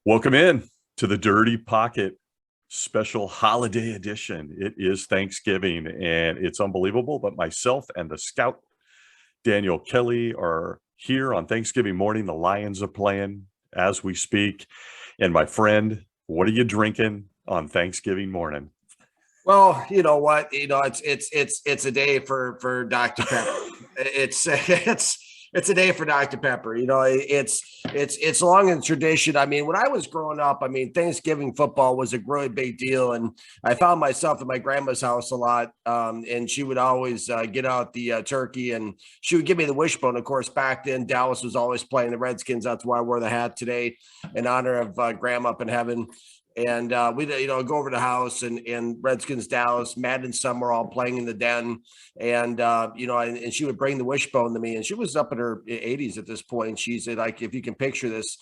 Welcome in to the Dirty Pocket special holiday edition. It is Thanksgiving and it's unbelievable, but myself and the scout, Daniel Kelly, are here on Thanksgiving morning. The Lions are playing as we speak. And my friend, what are you drinking on Thanksgiving morning? Well, you know what? It's a day for Dr. Pepper. It's a day for Dr. Pepper. It's long in tradition. I mean, when I was growing up, Thanksgiving football was a really big deal, and I found myself at my grandma's house a lot. And she would always get out the turkey, and she would give me the wishbone. Of course, back then Dallas was always playing the Redskins. That's why I wore the hat today in honor of Grandma up in heaven. And we'd, go over to the house and Redskins, Dallas, Madden, Summer all playing in the den. And, and she would bring the wishbone to me. And she was up in her 80s at this point. She's like, if you can picture this,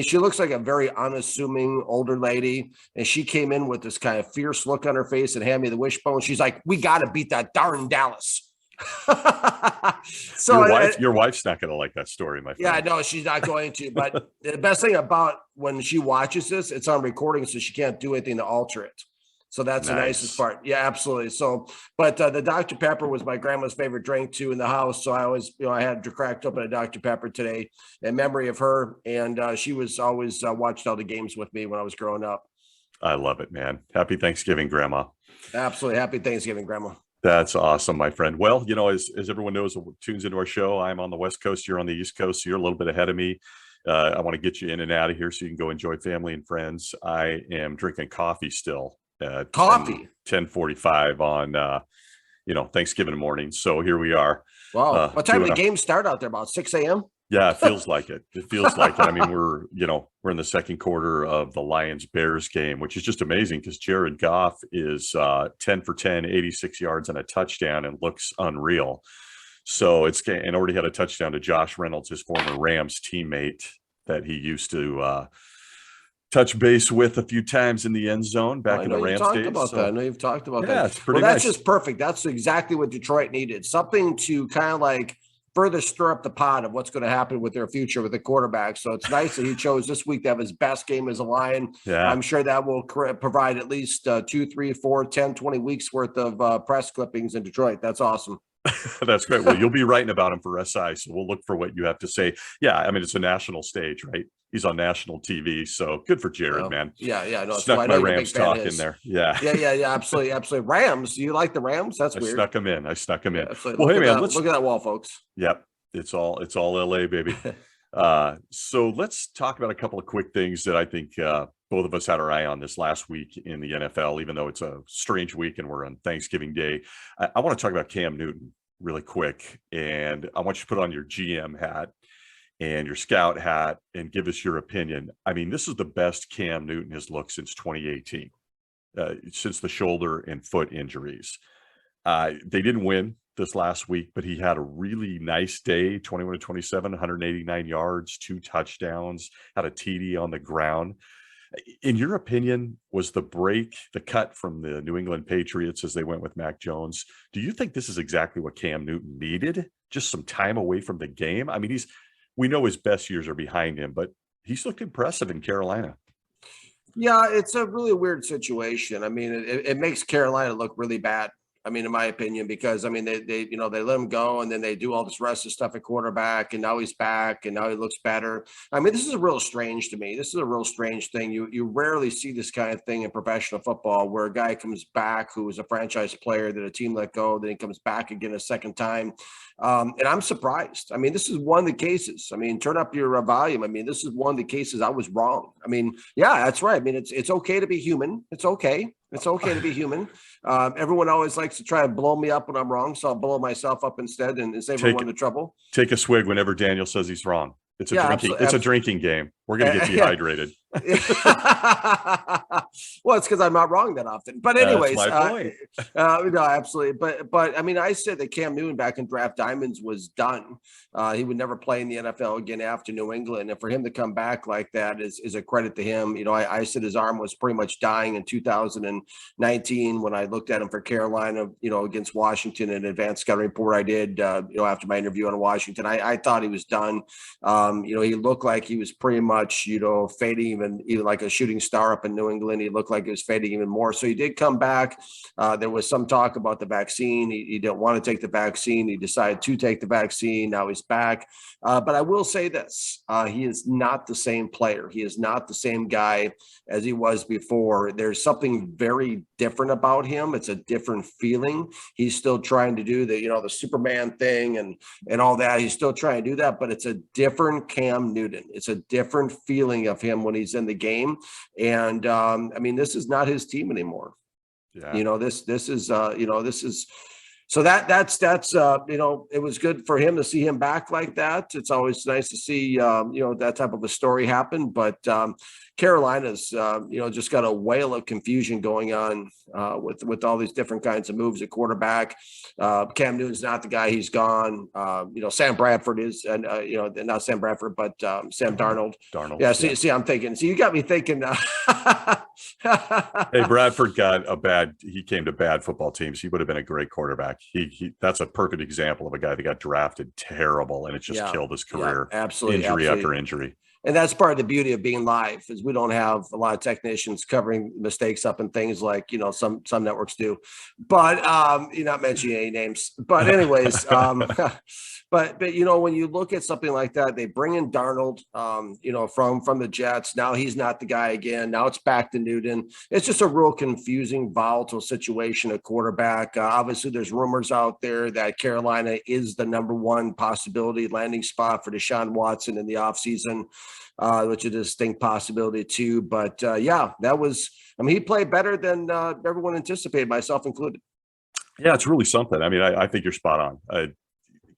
she looks like a very unassuming older lady. And she came in with this kind of fierce look on her face and handed me the wishbone. She's like, we got to beat that darn Dallas. So your wife's not going to like that story, my friend. Yeah, no, she's not going to. But the best thing about when she watches this, it's on recording, so she can't do anything to alter it. So that's nice. The nicest part. Yeah, absolutely. So, but the Dr. Pepper was my grandma's favorite drink too in the house. So I always, I had cracked open a Dr. Pepper today in memory of her, and she was always watched all the games with me when I was growing up. I love it, man. Happy Thanksgiving, Grandma. Absolutely, happy Thanksgiving, Grandma. That's awesome, my friend. Well, as everyone knows, tunes into our show, I'm on the West Coast, you're on the East Coast, so you're a little bit ahead of me. I want to get you in and out of here so you can go enjoy family and friends. I am drinking coffee still. Coffee? 10:45 on, Thanksgiving morning. So here we are. Wow. What time did the game start out there? About 6 a.m.? Yeah, it feels like it. It feels like it. We're in the second quarter of the Lions-Bears game, which is just amazing because Jared Goff is 10 for 10, 86 yards and a touchdown and looks unreal. So and already had a touchdown to Josh Reynolds, his former Rams teammate that he used to touch base with a few times in the end zone back in the Rams days. I know you've talked about that. Yeah, it's pretty that's nice. Just perfect. That's exactly what Detroit needed. Something to kind of like further stir up the pot of what's going to happen with their future with the quarterback. So it's nice that he chose this week to have his best game as a Lion. Yeah. I'm sure that will provide at least 2, 3, 4, 10, 20 weeks worth of press clippings in Detroit. That's awesome. That's great. Well, you'll be writing about him for SI, so we'll look for what you have to say. Yeah, it's a national stage, right? He's on national TV, so good for Jared, man. Yeah. No, snuck my Rams talk in there. Yeah, absolutely. Rams. Do you like the Rams? That's weird. I snuck him in. Absolutely. Well, hey, man, look at that wall, folks. Yep, it's all LA, baby. So let's talk about a couple of quick things that I think both of us had our eye on this last week in the NFL, even though it's a strange week and we're on Thanksgiving Day. I want to talk about Cam Newton really quick, and I want you to put on your GM hat and your scout hat and give us your opinion. This is the best Cam Newton has looked since 2018, since the shoulder and foot injuries. They didn't win this last week, but he had a really nice day, 21 to 27, 189 yards, 2 touchdowns, had a TD on the ground. In your opinion, was the cut from the New England Patriots as they went with Mac Jones? Do you think this is exactly what Cam Newton needed? Just some time away from the game? We know his best years are behind him, but he's looked impressive in Carolina. Yeah, it's a really weird situation. It makes Carolina look really bad. In my opinion, because they let him go and then they do all this rest of stuff at quarterback, and now he's back and now he looks better. This is real strange to me. This is a real strange thing. You rarely see this kind of thing in professional football where a guy comes back who was a franchise player that a team let go, then he comes back again a second time. And I'm surprised. This is one of the cases. Turn up your volume. This is one of the cases I was wrong. Yeah, that's right. It's okay to be human. It's okay. It's okay to be human. Everyone always likes to try to blow me up when I'm wrong, so I'll blow myself up instead and save everyone the trouble. Take a swig whenever Daniel says he's wrong. It's a drinking game. We're going to get dehydrated. Well, it's because I'm not wrong that often. But anyways, that's my point. No, absolutely. But I said that Cam Newton back in Draft Diamonds was done. He would never play in the NFL again after New England. And for him to come back like that is a credit to him. I said his arm was pretty much dying in 2019 when I looked at him for Carolina, against Washington, an advanced scouting report I did, after my interview on Washington. I thought he was done. He looked like he was pretty much, fading even like a shooting star up in New England. He looked like he was fading even more. So he did come back. There was some talk about the vaccine. He didn't want to take the vaccine. He decided to take the vaccine. Now he's back. But I will say this, he is not the same player. He is not the same guy as he was before. There's something very different about him. It's a different feeling. He's still trying to do the Superman thing and all that. He's still trying to do that, but it's a different Cam Newton. It's a different feeling of him when he's in the game. And this is not his team anymore. Yeah. This is so that's it was good for him to see him back like that. It's always nice to see that type of a story happen. But Carolina's just got a whale of confusion going on with all these different kinds of moves at quarterback. Cam Newton's not the guy. He's gone. Sam Bradford is, and not Sam Bradford, but Sam Darnold. Yeah. See, I'm thinking. So you got me thinking. Hey, Bradford he came to bad football teams. He would have been a great quarterback. That's a perfect example of a guy that got drafted terrible and it just killed his career. Yeah, absolutely. Injury after injury. And that's part of the beauty of being live is we don't have a lot of technicians covering mistakes up and things like, some networks do, but you're not mentioning any names, but anyways, but when you look at something like that, they bring in Darnold, from the Jets. Now he's not the guy again. Now it's back to Newton. It's just a real confusing, volatile situation at quarterback. Obviously there's rumors out there that Carolina is the number one possibility landing spot for Deshaun Watson in the offseason. Which is a distinct possibility too. But he played better than everyone anticipated, myself included. Yeah, it's really something. I think you're spot on.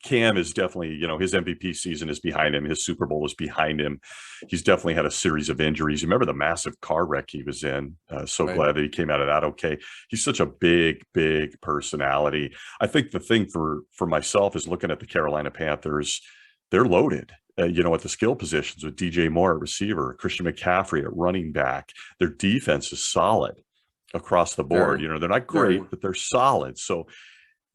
Cam is definitely, his MVP season is behind him. His Super Bowl is behind him. He's definitely had a series of injuries. Remember the massive car wreck he was in? Glad that he came out of that okay. He's such a big, big personality. I think the thing for myself is looking at the Carolina Panthers. They're loaded. At the skill positions with DJ Moore at receiver, Christian McCaffrey at running back. Their defense is solid across the board. They're not great, but they're solid. So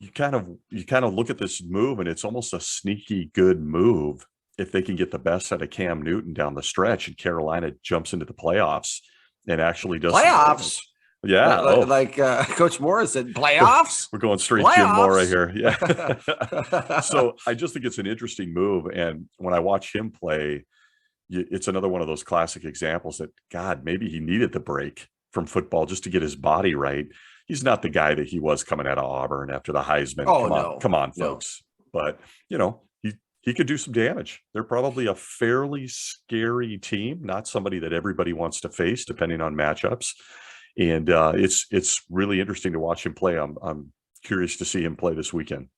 you kind of look at this move and it's almost a sneaky good move if they can get the best out of Cam Newton down the stretch and Carolina jumps into the playoffs and actually does playoffs. Yeah. Like Coach Morris said, playoffs. We're going straight Jim Mora here. Yeah. So I just think it's an interesting move. And when I watch him play, it's another one of those classic examples that, God, maybe he needed the break from football just to get his body right. He's not the guy that he was coming out of Auburn after the Heisman. Come on, folks. But, he could do some damage. They're probably a fairly scary team, not somebody that everybody wants to face, depending on matchups. And it's really interesting to watch him play. I'm curious to see him play this weekend.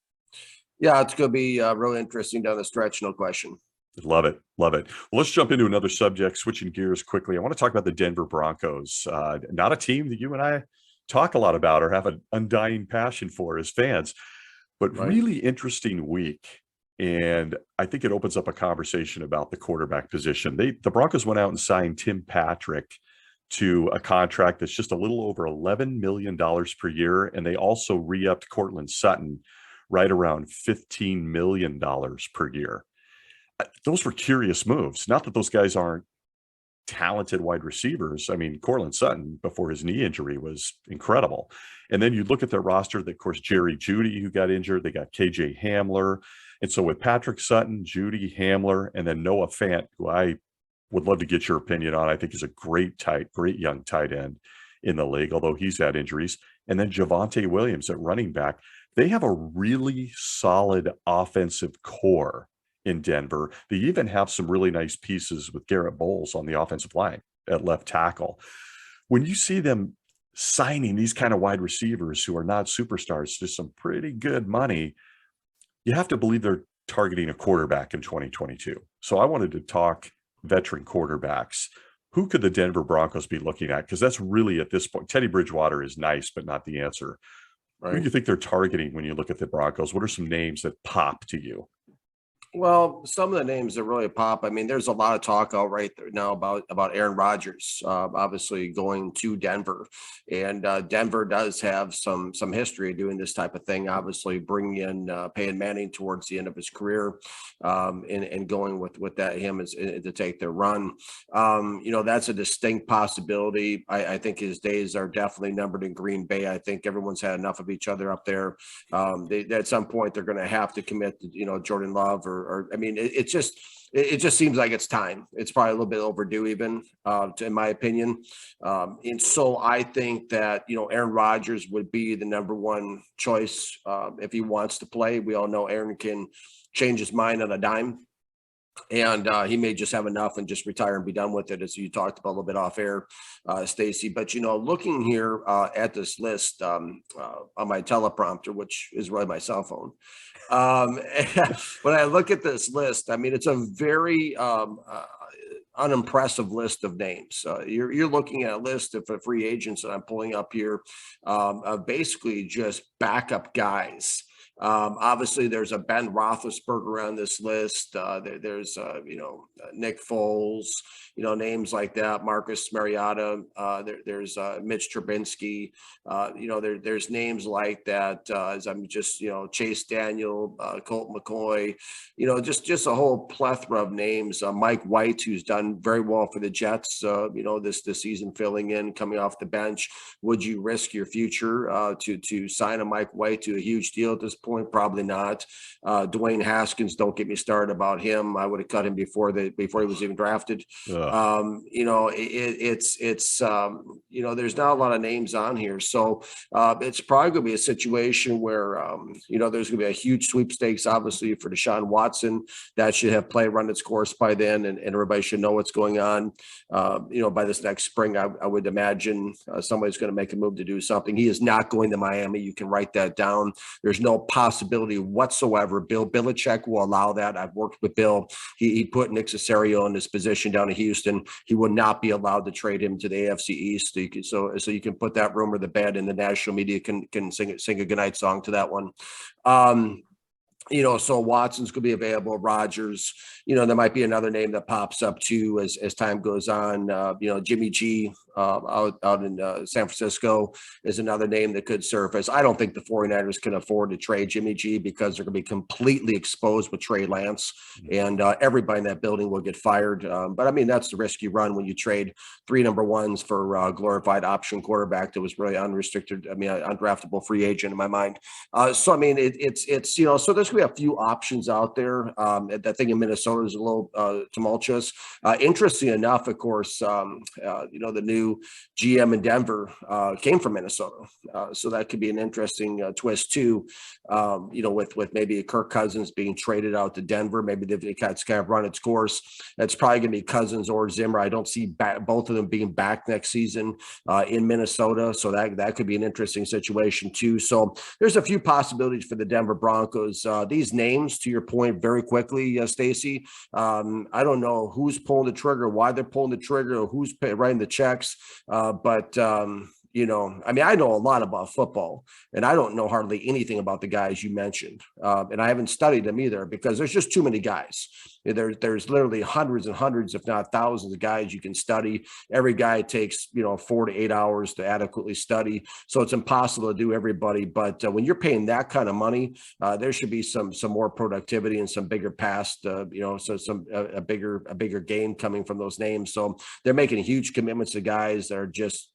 Yeah, it's going to be really interesting down the stretch, no question. Love it. Well, let's jump into another subject, switching gears quickly. I want to talk about the Denver Broncos, not a team that you and I talk a lot about or have an undying passion for as fans, but really interesting week. And I think it opens up a conversation about the quarterback position. The Broncos went out and signed Tim Patrick to a contract that's just a little over $11 million per year. And they also re-upped Cortland Sutton right around $15 million per year. Those were curious moves. Not that those guys aren't talented wide receivers. Cortland Sutton before his knee injury was incredible. And then you look at their roster, of course, Jerry Jeudy, who got injured. They got KJ Hamler. And so with Patrick Sutton, Jeudy, Hamler, and then Noah Fant, who I would love to get your opinion on. I think he's a great young tight end in the league, although he's had injuries. And then Javonte Williams at running back. They have a really solid offensive core in Denver. They even have some really nice pieces with Garrett Bowles on the offensive line at left tackle. When you see them signing these kind of wide receivers who are not superstars to some pretty good money, you have to believe they're targeting a quarterback in 2022. So I wanted to talk veteran quarterbacks. Who could the Denver Broncos be looking at? Because that's really, at this point, Teddy Bridgewater is nice, but not the answer. Who do you think they're targeting when you look at the Broncos? What are some names that pop to you? Well, some of the names that really pop. I mean, there's a lot of talk out right there now about Aaron Rodgers, obviously going to Denver, and Denver does have some history of doing this type of thing. Obviously, bringing in Peyton Manning towards the end of his career, and going with that him as to take their run. That's a distinct possibility. I think his days are definitely numbered in Green Bay. I think everyone's had enough of each other up there. At some point they're going to have to commit to Jordan Love or I mean it just seems like it's time. It's probably a little bit overdue even in my opinion. And so I think that Aaron Rodgers would be the number one choice if he wants to play. We all know Aaron can change his mind on a dime. And he may just have enough and just retire and be done with it, as you talked about a little bit off air, Stacy. But looking here at this list on my teleprompter, which is really my cell phone, when I look at this list, I mean, it's a very unimpressive list of names. You're looking at a list of free agents that I'm pulling up here, of basically just backup guys. Obviously, there's a Ben Roethlisberger on this list. There's Nick Foles, names like that. Marcus Mariota. There's Mitch Trubinsky. There's names like that. As I'm just Chase Daniel, Colt McCoy. Just a whole plethora of names. Mike White, who's done very well for the Jets. This season, filling in, coming off the bench. Would you risk your future to sign a Mike White to a huge deal at this point? Probably not. Dwayne Haskins, don't get me started about him. I would have cut him before he was even drafted. There's not a lot of names on here, so it's probably going to be a situation where there's going to be a huge sweepstakes, obviously, for Deshaun Watson. That should have run its course by then, and everybody should know what's going on. By this next spring, I would imagine somebody's going to make a move to do something. He is not going to Miami. You can write that down. There's no possibility whatsoever. Bill Belichick will allow that. I've worked with Bill. He put Nick Caserio in his position down in Houston. He would not be allowed to trade him to the AFC East. So you can put that rumor to bed, and the national media can sing a goodnight song to that one. So Watson's going to be available. Rodgers, there might be another name that pops up too as time goes on. Jimmy G out in San Francisco is another name that could surface. I don't think the 49ers can afford to trade Jimmy G because they're going to be completely exposed with Trey Lance, and everybody in that building will get fired. But I mean, that's the risk you run when you trade 3 number ones for a glorified option quarterback that was really unrestricted. I mean, undraftable free agent in my mind. So I mean, so there's going to be a few options out there. That thing in Minnesota is a little tumultuous. Interesting enough, of course, the new GM in Denver came from Minnesota, so that could be an interesting twist too. With maybe Kirk Cousins being traded out to Denver, maybe it's kind of run its course. It's probably going to be Cousins or Zimmer. I don't see both of them being back next season in Minnesota, so that could be an interesting situation too. So there's a few possibilities for the Denver Broncos. These names, to your point, very quickly, Stacy. I don't know who's pulling the trigger, why they're pulling the trigger, or who's writing the checks. But I mean, I know a lot about football, and I don't know hardly anything about the guys you mentioned. And I haven't studied them either because there's just too many guys. There's literally hundreds and hundreds, if not thousands of guys you can study. Every guy takes, 4 to 8 hours to adequately study. So it's impossible to do everybody. But when you're paying that kind of money, there should be some more productivity and some bigger past, a bigger gain coming from those names. So they're making huge commitments to guys that are just,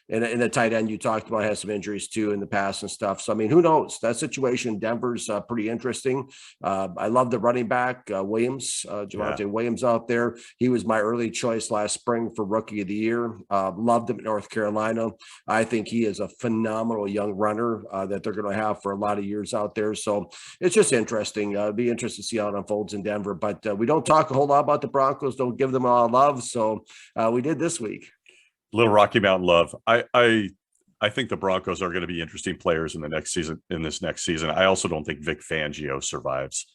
and the tight end you talked about has some injuries too in the past and stuff. So, I mean, who knows? That situation in Denver's pretty interesting. I love the running back, Williams, Javonte Williams out there. He was my early choice last spring for Rookie of the Year. Loved him at North Carolina. I think he is a phenomenal young runner that they're going to have for a lot of years out there. So it's just interesting. It'd be interesting to see how it unfolds in Denver. But we don't talk a whole lot about the Broncos. Don't give them a lot of love. So we did this week. Little Rocky Mountain love. I think the Broncos are going to be interesting players in this next season. I also don't think Vic Fangio survives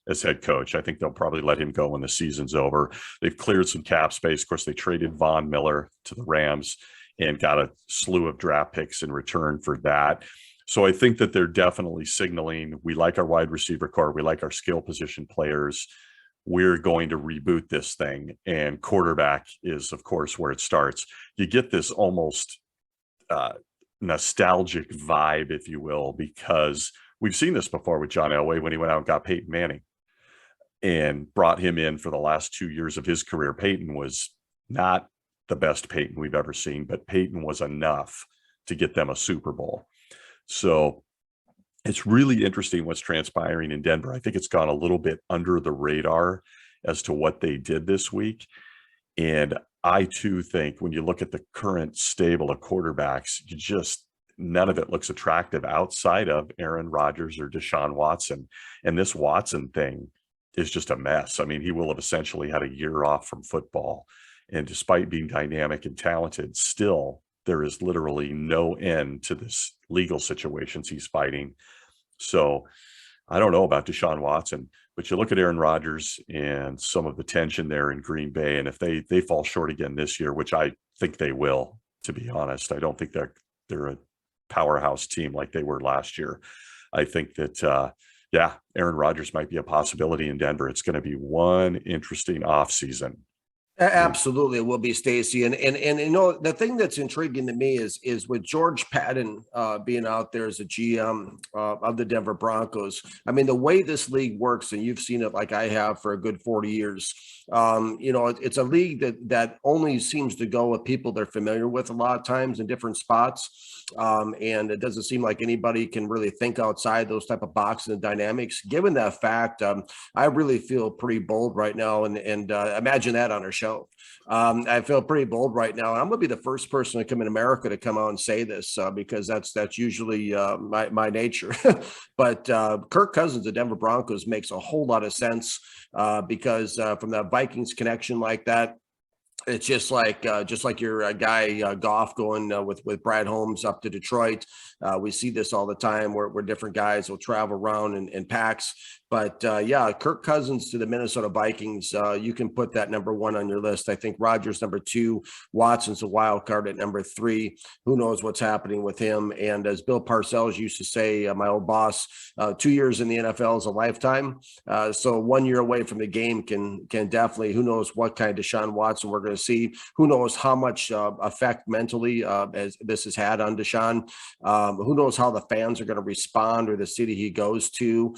as head coach. I think they'll probably let him go when the season's over. They've cleared some cap space. Of course, they traded Von Miller to the Rams and got a slew of draft picks in return for that. So I think that they're definitely signaling, we like our wide receiver core, we like our skill position players. We're going to reboot this thing. And quarterback is, of course, where it starts. You get this almost nostalgic vibe, if you will, because we've seen this before with John Elway when he went out and got Peyton Manning and brought him in for the last 2 years of his career. Peyton was not the best Peyton we've ever seen, but Peyton was enough to get them a Super Bowl. So it's really interesting what's transpiring in Denver. I think it's gone a little bit under the radar as to what they did this week. And I too think when you look at the current stable of quarterbacks, none of it looks attractive outside of Aaron Rodgers or Deshaun Watson. And this Watson thing is just a mess. I mean, he will have essentially had a year off from football. And despite being dynamic and talented, still there is literally no end to this legal situations he's fighting. So I don't know about Deshaun Watson, but you look at Aaron Rodgers and some of the tension there in Green Bay. And if they fall short again this year, which I think they will, to be honest, I don't think they're a powerhouse team like they were last year. I think that, Aaron Rodgers might be a possibility in Denver. It's going to be one interesting offseason. Absolutely, it will be, Stacy. And the thing that's intriguing to me is with George Patton being out there as a GM of the Denver Broncos. I mean, the way this league works, and you've seen it like I have for a good 40 years. It's a league that only seems to go with people they're familiar with a lot of times in different spots. And it doesn't seem like anybody can really think outside those type of boxes and dynamics. Given that fact, I really feel pretty bold right now, and imagine that on our show. I feel pretty bold right now, and I'm going to be the first person to come in America to come out and say this because that's usually my nature. But Kirk Cousins of Denver Broncos makes a whole lot of sense because from that Vikings connection like that. It's just like your guy Goff going with Brad Holmes up to Detroit. We see this all the time where different guys will travel around in packs. But Kirk Cousins to the Minnesota Vikings, you can put that number one on your list. I think Rodgers number two, Watson's a wild card at number three. Who knows what's happening with him? And as Bill Parcells used to say, my old boss, 2 years in the NFL is a lifetime. So 1 year away from the game can definitely, who knows what kind of Deshaun Watson we're going to see. Who knows how much effect mentally as this has had on Deshaun. Who knows how the fans are going to respond or the city he goes to,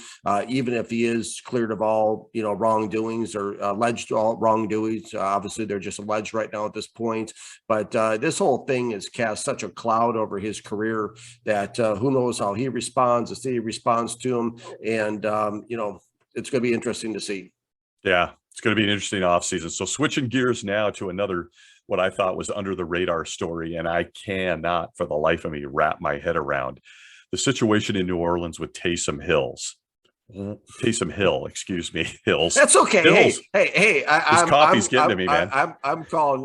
even if he is cleared of all, wrongdoings or alleged all wrongdoings. Obviously, they're just alleged right now at this point. But this whole thing has cast such a cloud over his career that who knows how he responds, the city responds to him. And, it's going to be interesting to see. Yeah, it's going to be an interesting offseason. So switching gears now to another, what I thought was under the radar story, and I cannot for the life of me wrap my head around the situation in New Orleans with Taysom Hill, excuse me, Hills. That's okay. Hills. Hey, this coffee's getting to me, man. I'm calling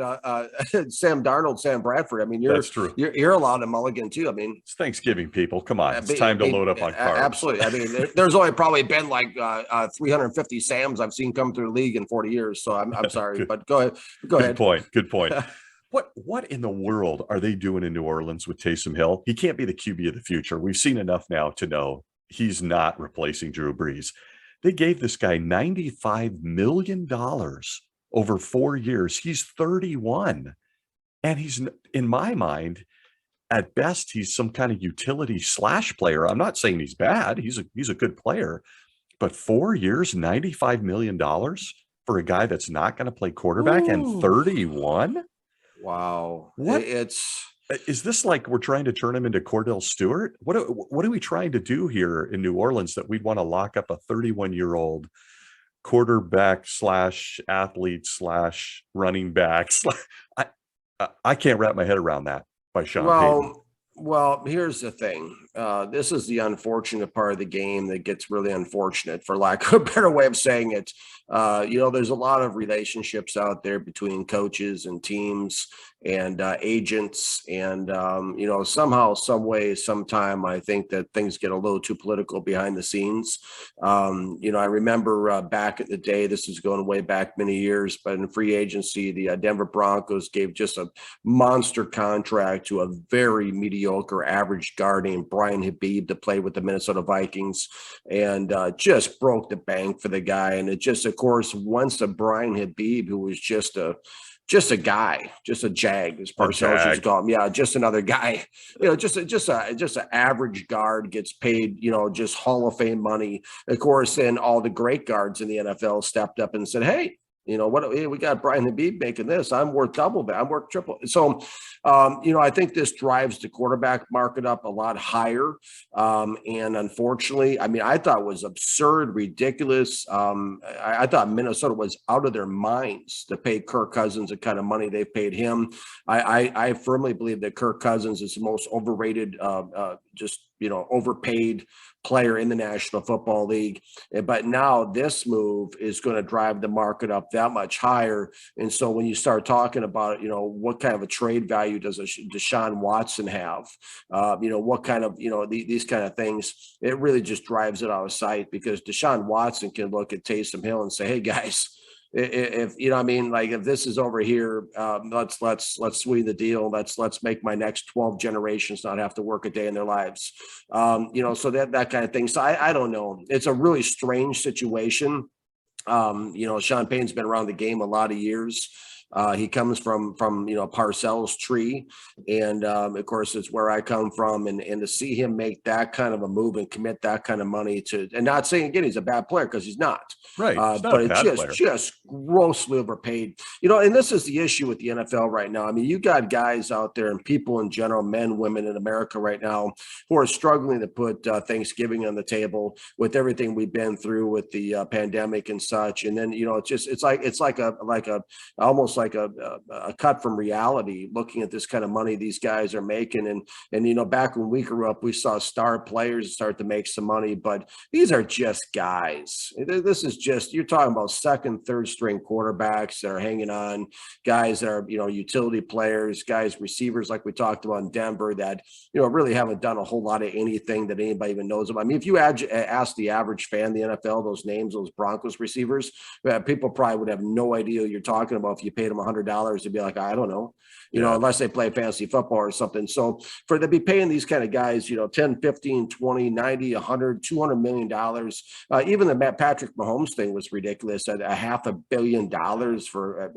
Sam Darnold, Sam Bradford. I mean, that's true. You're allowed a mulligan too. I mean, it's Thanksgiving, people. Come on, it's time to load up on carbs. Absolutely. I mean, there's only probably been like 350 Sams I've seen come through the league in 40 years. So I'm sorry, but go ahead. Good point. What in the world are they doing in New Orleans with Taysom Hill? He can't be the QB of the future. We've seen enough now to know he's not replacing Drew Brees. They gave this guy $95 million over 4 years. He's 31. And he's, in my mind, at best, he's some kind of utility / player. I'm not saying he's bad. He's a good player. But 4 years, $95 million for a guy that's not going to play quarterback and 31? Wow. What? Is this like we're trying to turn him into Cordell Stewart? What are we trying to do here in New Orleans that we'd want to lock up a 31-year-old quarterback / athlete / running back? I can't wrap my head around that by Sean Payton. Well, here's the thing. This is the unfortunate part of the game that gets really unfortunate, for lack of a better way of saying it. There's a lot of relationships out there between coaches and teams. and agents. And, somehow, some way, sometime, I think that things get a little too political behind the scenes. I remember back in the day, this is going way back many years, but in free agency, the Denver Broncos gave just a monster contract to a very mediocre average guard named Brian Habib to play with the Minnesota Vikings, and just broke the bank for the guy. And it just, of course, once a Brian Habib, who was just a guy, just a jag, as Parcells used to call him. Yeah, just another guy. Just an average guard gets paid, just Hall of Fame money. Of course, then all the great guards in the NFL stepped up and said, "Hey, we got Brian Habib making this. I'm worth double that. I'm worth triple." So, I think this drives the quarterback market up a lot higher. And unfortunately, I thought it was absurd, ridiculous. I thought Minnesota was out of their minds to pay Kirk Cousins the kind of money they paid him. I firmly believe that Kirk Cousins is the most overrated, overpaid player in the National Football League. But now this move is going to drive the market up that much higher. And so when you start talking about, what kind of a trade value does a Deshaun Watson have? What kind of, these kind of things, it really just drives it out of sight, because Deshaun Watson can look at Taysom Hill and say, "Hey guys, if if this is over here, let's sweeten the deal. Let's make my next 12 generations not have to work a day in their lives." So that kind of thing. So I don't know. It's a really strange situation. Sean Payton's been around the game a lot of years. He comes from Parcells' tree, and of course it's where I come from, and to see him make that kind of a move and commit that kind of money to, and not saying again he's a bad player, because he's not, right? But it's just grossly overpaid. And this is the issue with the NFL right now. You got guys out there and people in general, men, women in America right now, who are struggling to put Thanksgiving on the table with everything we've been through with the pandemic and such. And then it's like almost like a cut from reality, looking at this kind of money these guys are making. And back when we grew up, we saw star players start to make some money, but these are just guys. This is just, you're talking about second, third string quarterbacks that are hanging on, guys that are, utility players, guys, receivers, like we talked about in Denver, that, really haven't done a whole lot of anything that anybody even knows about. If you ask the average fan, the NFL, those names, those Broncos receivers, people probably would have no idea what you're talking about. If you paid them $100, they'd be like, "I don't know," unless they play fantasy football or something. So for to be paying these kind of guys, 10, 15, 20, 90, 100, $200 million, even the Patrick Mahomes thing was ridiculous at $500 million for,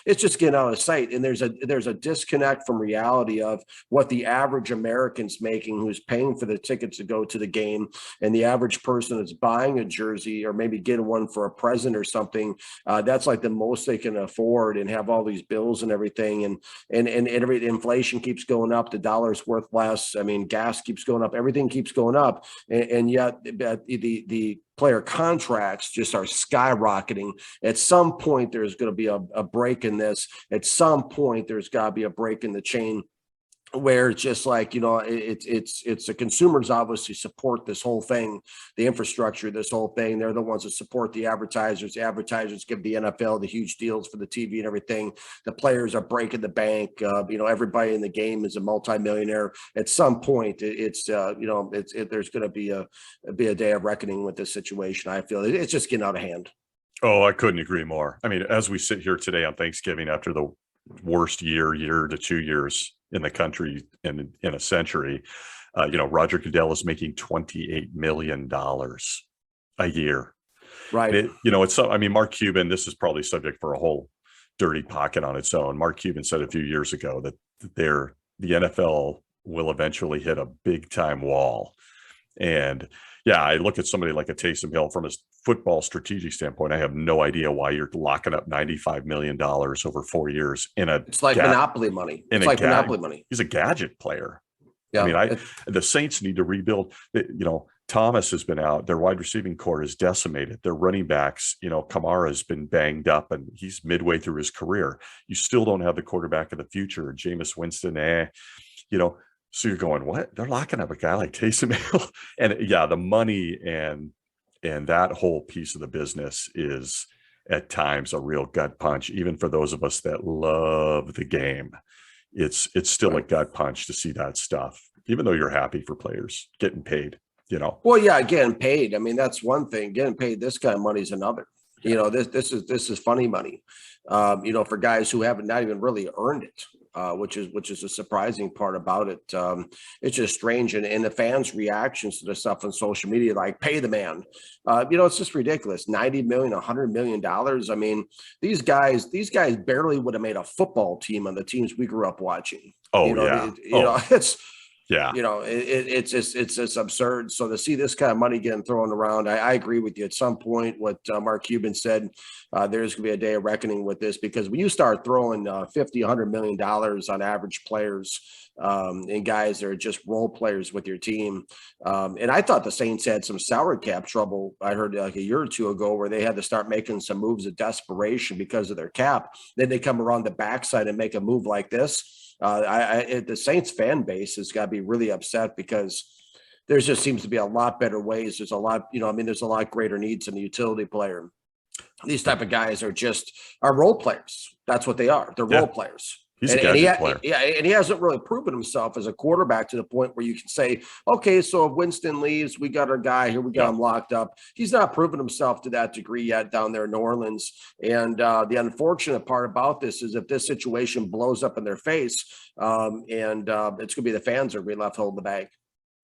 it's just getting out of sight. And there's a disconnect from reality of what the average American's making, who's paying for the tickets to go to the game, and the average person that's buying a jersey or maybe getting one for a present or something. That's like the most they can afford, and have all these bills and everything. And every inflation keeps going up. The dollar's worth less. Gas keeps going up. Everything keeps going up. And yet the player contracts just are skyrocketing. At some point, there's going to be a break in this. At some point, there's got to be a break in the chain, where it's just like, it's the consumers obviously support this whole thing, the infrastructure, this whole thing. They're the ones that support the advertisers. The advertisers give the NFL the huge deals for the TV and everything. The players are breaking the bank. Everybody in the game is a multimillionaire. At some point, there's going to be a day of reckoning with this situation. I feel it's just getting out of hand. Oh, I couldn't agree more. As we sit here today on Thanksgiving, after the worst year to 2 years in the country in a century, Roger Goodell is making $28 million a year. Right. It's so, Mark Cuban, this is probably subject for a whole dirty pocket on its own. Mark Cuban said a few years ago that the NFL will eventually hit a big time wall. And yeah, I look at somebody like a Taysom Hill from a football strategic standpoint. I have no idea why you're locking up $95 million over 4 years it's like monopoly money. It's like monopoly money. He's a gadget player. Yeah. The Saints need to rebuild. Thomas has been out. Their wide receiving core is decimated. Their running backs, Kamara has been banged up, and he's midway through his career. You still don't have the quarterback of the future, Jameis Winston. So you're going, what? They're locking up a guy like Taysom Hill. And yeah, the money and that whole piece of the business is at times a real gut punch, even for those of us that love the game. It's still a gut punch to see that stuff, even though you're happy for players getting paid, you know. Well, yeah, getting paid. I mean, that's one thing. Getting paid this kind of money is another. You know, this is funny money. You know, for guys who haven't not even really earned it, which is a surprising part about it. It's just strange, and the fans' reactions to the stuff on social media, like pay the man. You know, it's just ridiculous. 90 million, $100 million. I mean, these guys barely would have made a football team on the teams we grew up watching. Oh, You know, yeah. you know, it's. Yeah. You know, it's just absurd. So to see this kind of money getting thrown around, I agree with you. At some point, what Mark Cuban said, there's going to be a day of reckoning with this, because when you start throwing $50, $100 million on average players and guys that are just role players with your team. And I thought the Saints had some salary cap trouble. I heard like a year or two ago where they had to start making some moves of desperation because of their cap. Then they come around the backside and make a move like this. The Saints fan base has got to be really upset, because there just seems to be a lot better ways. There's a lot, you know, I mean, there's a lot greater needs in the utility player. These type of guys are role players. That's what they are. They're role players. He's a gadget player. Yeah, and he hasn't really proven himself as a quarterback to the point where you can say, okay, so if Winston leaves, we got our guy here, we got him locked up. He's not proven himself to that degree yet down there in New Orleans. And the unfortunate part about this is if this situation blows up in their face, it's going to be the fans that are going to be left holding the bag.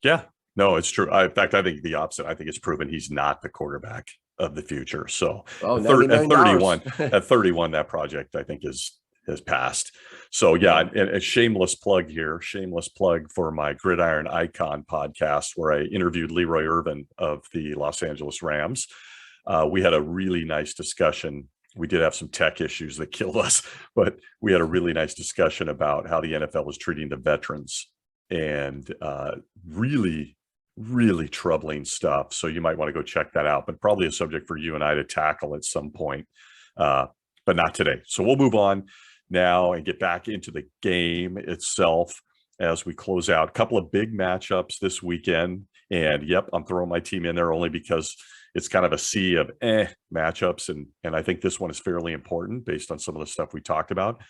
Yeah, no, it's true. In fact, I think the opposite. I think it's proven he's not the quarterback of the future. So at 31, that project, I think has passed. So yeah, and a shameless plug for my Gridiron Icon podcast, where I interviewed Leroy Irvin of the Los Angeles Rams. We had a really nice discussion. We did have some tech issues that killed us, but we had a really nice discussion about how the NFL was treating the veterans, and really, really troubling stuff. So you might want to go check that out, but probably a subject for you and I to tackle at some point, but not today. So we'll move on now and get back into the game itself as we close out. A couple of big matchups this weekend, and yep, I'm throwing my team in there only because it's kind of a sea of matchups, and I think this one is fairly important based on some of the stuff we talked about.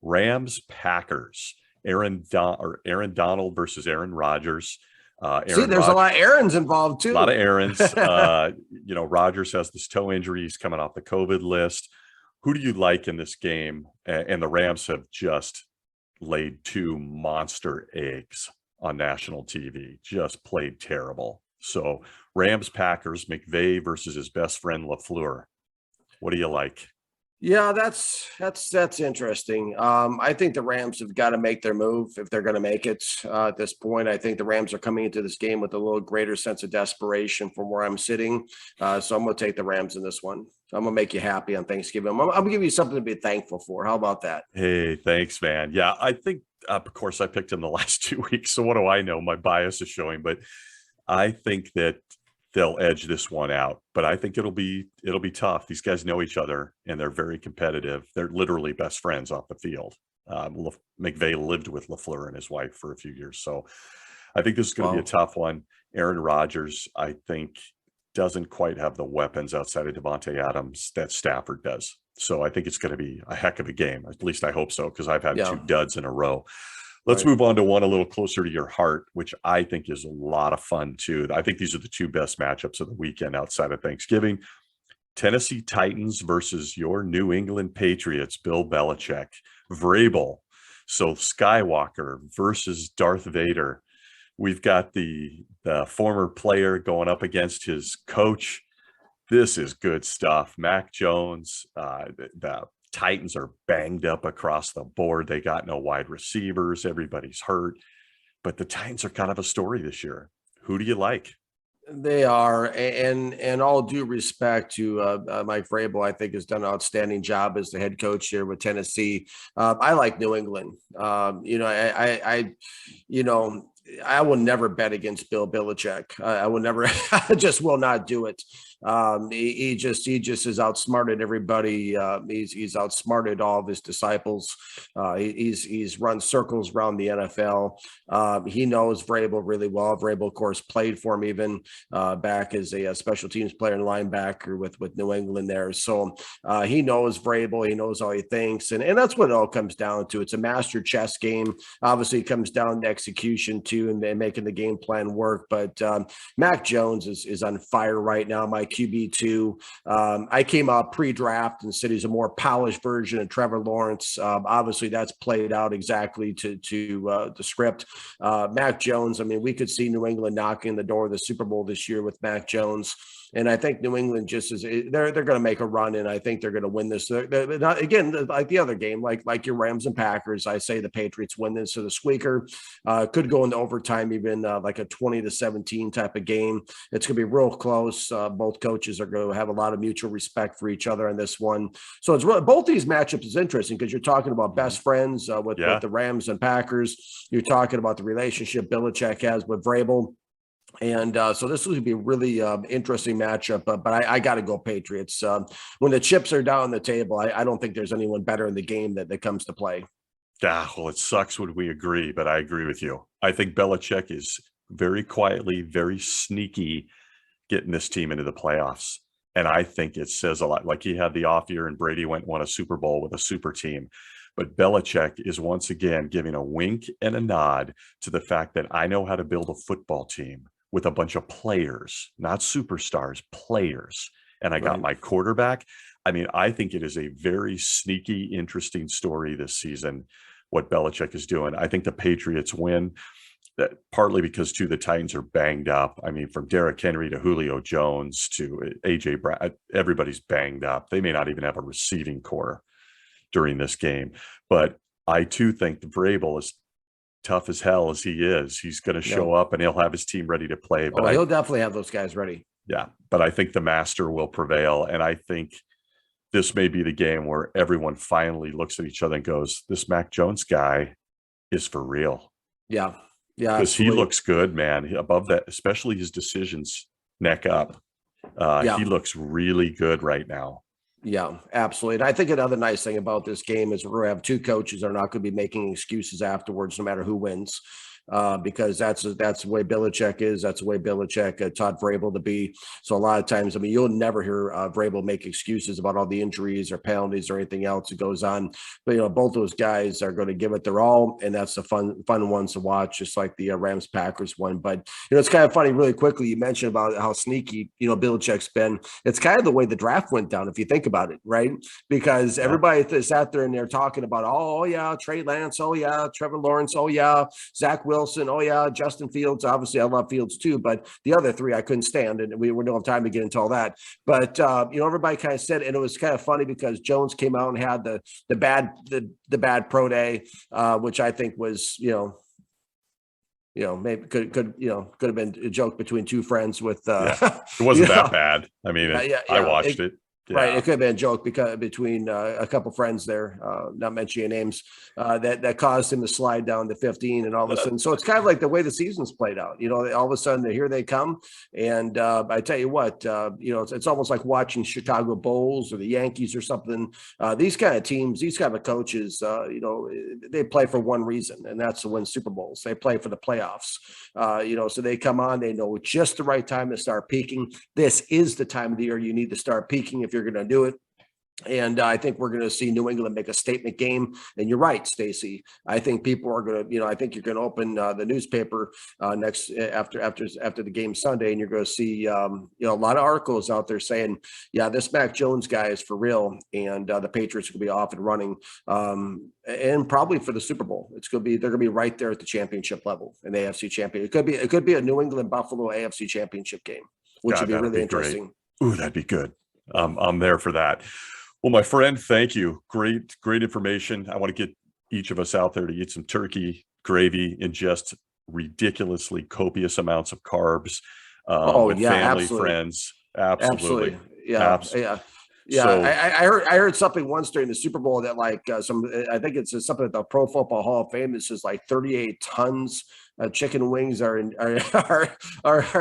Rams Packers, Aaron Donald versus Aaron Rodgers. There's a lot of Aarons involved too. A lot of Aarons. You know, Rodgers has this toe injury. He's coming off the COVID list. Who do you like in this game? And the Rams have just laid two monster eggs on national TV, just played terrible. So Rams, Packers, McVay versus his best friend LaFleur. What do you like? Yeah, that's interesting. I think the Rams have got to make their move if they're going to make it at this point. I think the Rams are coming into this game with a little greater sense of desperation from where I'm sitting. So I'm going to take the Rams in this one. I'm going to make you happy on Thanksgiving. I'm going to give you something to be thankful for. How about that? Hey, thanks, man. Yeah, I think, of course, I picked him the last 2 weeks. So what do I know? My bias is showing, but I think that they'll edge this one out, but I think it'll be tough. These guys know each other and they're very competitive. They're literally best friends off the field. McVay lived with LaFleur and his wife for a few years. So I think this is going to be a tough one. Aaron Rodgers, I think, doesn't quite have the weapons outside of Devontae Adams that Stafford does. So I think it's going to be a heck of a game. At least I hope so, because I've had two duds in a row. Let's move on to one a little closer to your heart, which I think is a lot of fun too. I think these are the two best matchups of the weekend outside of Thanksgiving. Tennessee Titans versus your New England Patriots, Bill Belichick. Vrabel. So Skywalker versus Darth Vader. We've got the former player going up against his coach. This is good stuff. Mac Jones, the Titans are banged up across the board. They got no wide receivers. Everybody's hurt. But the Titans are kind of a story this year. Who do you like? They are, and all due respect to Mike Vrabel, I think has done an outstanding job as the head coach here with Tennessee. I like New England. I will never bet against Bill Belichick. I will never. I just will not do it. He just has outsmarted everybody. He's outsmarted all of his disciples. He's run circles around the NFL. He knows Vrabel really well. Vrabel, of course, played for him even back as a special teams player and linebacker with New England there. So he knows Vrabel. He knows how he thinks, and that's what it all comes down to. It's a master chess game. Obviously, it comes down to execution too, and making the game plan work. But Mac Jones is on fire right now. My QB2. I came out pre-draft and said he's a more polished version of Trevor Lawrence. Obviously, that's played out exactly to the script. Mac Jones, I mean, we could see New England knocking the door of the Super Bowl this year with Mac Jones. And I think New England just is they're going to make a run, and I think they're going to win this. They're not, again, like the other game, like your Rams and Packers. I say the Patriots win this. So the squeaker could go into overtime, even like a 20-17 type of game. It's going to be real close. Both coaches are going to have a lot of mutual respect for each other on this one. So it's really, both these matchups is interesting because you're talking about best friends with the Rams and Packers. You're talking about the relationship Belichick has with Vrabel. And so this would be a really interesting matchup, but I got to go Patriots. When the chips are down on the table, I don't think there's anyone better in the game that comes to play. Well, it sucks when we agree, but I agree with you. I think Belichick is very quietly, very sneaky getting this team into the playoffs. And I think it says a lot. Like he had the off year and Brady went and won a Super Bowl with a super team. But Belichick is once again giving a wink and a nod to the fact that I know how to build a football team with a bunch of players, not superstars, players. And I got my quarterback. I mean, I think it is a very sneaky, interesting story this season, what Belichick is doing. I think the Patriots win, that partly because too, the Titans are banged up. I mean, from Derrick Henry to Julio Jones to AJ Brown, everybody's banged up. They may not even have a receiving core during this game. But I too think the Vrabel is tough as hell as he is. He's going to show up and he'll have his team ready to play. But he'll definitely have those guys ready. Yeah. But I think the master will prevail. And I think this may be the game where everyone finally looks at each other and goes, this Mac Jones guy is for real. Yeah. Because he looks good, man. Above that, especially his decisions neck up. He looks really good right now. Yeah, absolutely. And I think another nice thing about this game is we're going to have two coaches that are not going to be making excuses afterwards, no matter who wins. Because that's the way Belichick is. That's the way Belichick taught Vrabel to be. So a lot of times, I mean, you'll never hear Vrabel make excuses about all the injuries or penalties or anything else that goes on. But both those guys are going to give it their all, and that's the fun ones to watch, just like the Rams Packers one. But it's kind of funny. Really quickly, you mentioned about how sneaky Belichick's been. It's kind of the way the draft went down, if you think about it, right? Because everybody sat there and they're talking about, oh yeah, Trey Lance, oh yeah, Trevor Lawrence, oh yeah, Zach Wilson, oh yeah, Justin Fields. Obviously, I love Fields too, but the other three I couldn't stand, and we don't have time to get into all that. But everybody kind of said, and it was kind of funny because Jones came out and had the bad pro day, which I think was maybe could have been a joke between two friends with. It wasn't that bad. I mean, I watched it. Yeah. Right. It could have been a joke between a couple friends there, not mentioning names, that caused him to slide down to 15 and all of a sudden. So it's kind of like the way the season's played out. All of a sudden here they come. And I tell you what, it's almost like watching Chicago Bulls or the Yankees or something. These kind of teams, these kind of coaches, they play for one reason, and that's to win Super Bowls. They play for the playoffs. So they come on, they know just the right time to start peaking. This is the time of the year you need to start peaking if you're going to do it. And I think we're going to see New England make a statement game. And you're right, Stacy. I think people are going to, I think you're going to open the newspaper next after the game Sunday, and you're going to see, a lot of articles out there saying, yeah, this Mac Jones guy is for real, and the Patriots will be off and running, and probably for the Super Bowl. They're going to be right there at the championship level in the AFC champion. It could be a New England Buffalo AFC championship game, which would be really interesting. Ooh, that'd be good. I'm there for that. Well, my friend, thank you. Great information. I want to get each of us out there to eat some turkey gravy and just ridiculously copious amounts of carbs with family, absolutely. Friends. Absolutely. Yeah. Absolutely. Yeah. So, I heard something once during the Super Bowl that I think it's something at the Pro Football Hall of Fame. This is like 38 tons chicken wings are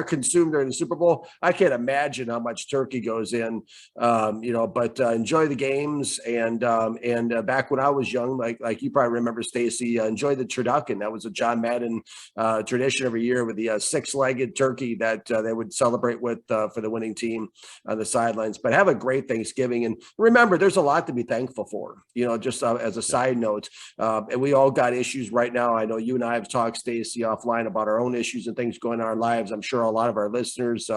consumed during the Super Bowl. I can't imagine how much turkey goes in. But enjoy the games, and back when I was young, like you probably remember, Stacy, enjoy the turducken. That was a John Madden tradition every year with the six-legged turkey that they would celebrate with for the winning team on the sidelines. But have a great Thanksgiving, and remember, there's a lot to be thankful for. Just as a side note, and we all got issues right now. I know you and I have talked, Stacy, offline about our own issues and things going on in our lives. I'm sure a lot of our listeners,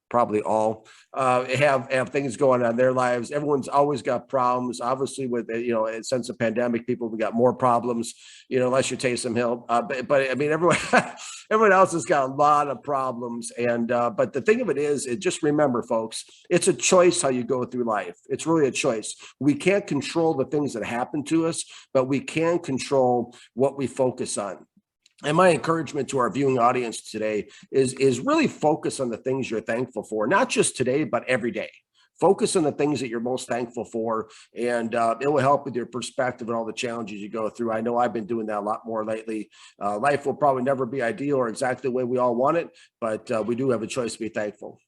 probably all, have things going on in their lives. Everyone's always got problems. Obviously, with since the pandemic, people have got more problems. Unless you're Taysom Hill, but I mean, everyone else has got a lot of problems. And but the thing of it is, just remember, folks, it's a choice how you go through life. It's really a choice. We can't control the things that happen to us, but we can control what we focus on. And my encouragement to our viewing audience today is really focus on the things you're thankful for, not just today, but every day. Focus on the things that you're most thankful for, and it will help with your perspective and all the challenges you go through. I know I've been doing that a lot more lately. Life will probably never be ideal or exactly the way we all want it, but we do have a choice to be thankful.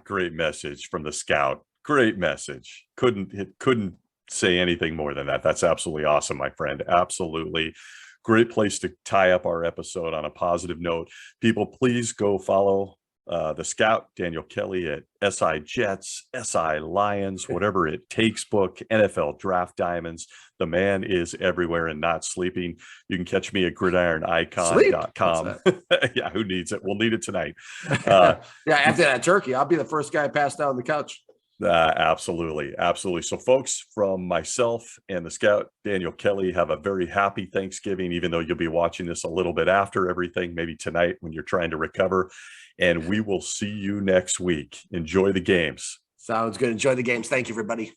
Great message from the Scout. Great message. Couldn't say anything more than that. That's absolutely awesome, my friend. Absolutely. Great place to tie up our episode on a positive note. People, please go follow the Scout, Daniel Kelly, at SI Jets, SI Lions, whatever it takes book, NFL Draft Diamonds. The man is everywhere and not sleeping. You can catch me at gridironicon.com. Yeah, who needs it? We'll need it tonight. Yeah, after that turkey, I'll be the first guy passed out on the couch. Absolutely. So folks, from myself and the Scout, Daniel Kelly, have a very happy Thanksgiving, even though you'll be watching this a little bit after everything, maybe tonight when you're trying to recover. And we will see you next week. Enjoy the games. Sounds good. Enjoy the games. Thank you, everybody.